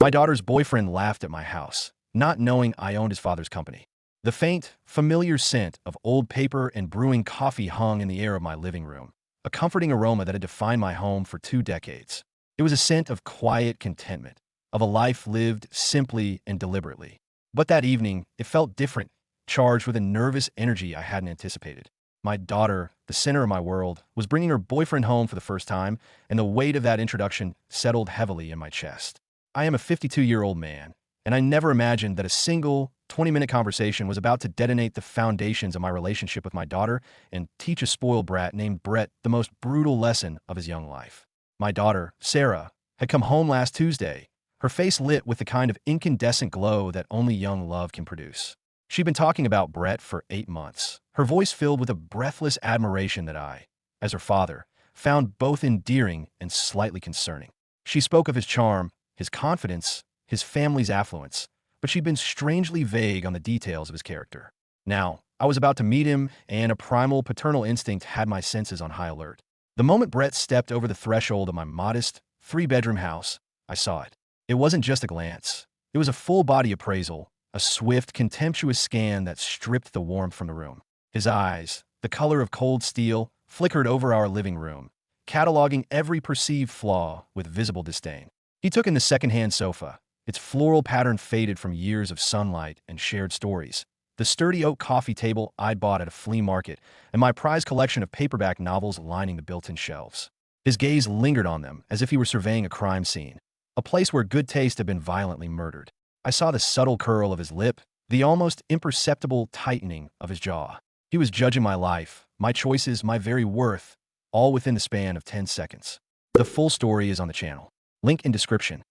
My daughter's boyfriend laughed at my house, not knowing I owned his father's company. The faint, familiar scent of old paper and brewing coffee hung in the air of my living room, a comforting aroma that had defined my home for 2 decades. It was a scent of quiet contentment, of a life lived simply and deliberately. But that evening, it felt different, charged with a nervous energy I hadn't anticipated. My daughter, the center of my world, was bringing her boyfriend home for the first time, and the weight of that introduction settled heavily in my chest. I am a 52-year-old man, and I never imagined that a single 20-minute conversation was about to detonate the foundations of my relationship with my daughter and teach a spoiled brat named Brett the most brutal lesson of his young life. My daughter, Sarah, had come home last Tuesday, her face lit with the kind of incandescent glow that only young love can produce. She'd been talking about Brett for 8 months, her voice filled with a breathless admiration that I, as her father, found both endearing and slightly concerning. She spoke of his charm, his confidence, his family's affluence, but she'd been strangely vague on the details of his character. Now, I was about to meet him, and a primal paternal instinct had my senses on high alert. The moment Brett stepped over the threshold of my modest, three-bedroom house, I saw it. It wasn't just a glance. It was a full-body appraisal, a swift, contemptuous scan that stripped the warmth from the room. His eyes, the color of cold steel, flickered over our living room, cataloging every perceived flaw with visible disdain. He took in the second-hand sofa, its floral pattern faded from years of sunlight and shared stories, the sturdy oak coffee table I'd bought at a flea market, and my prized collection of paperback novels lining the built-in shelves. His gaze lingered on them as if he were surveying a crime scene, a place where good taste had been violently murdered. I saw the subtle curl of his lip, the almost imperceptible tightening of his jaw. He was judging my life, my choices, my very worth, all within the span of 10 seconds. The full story is on the channel. Link in description.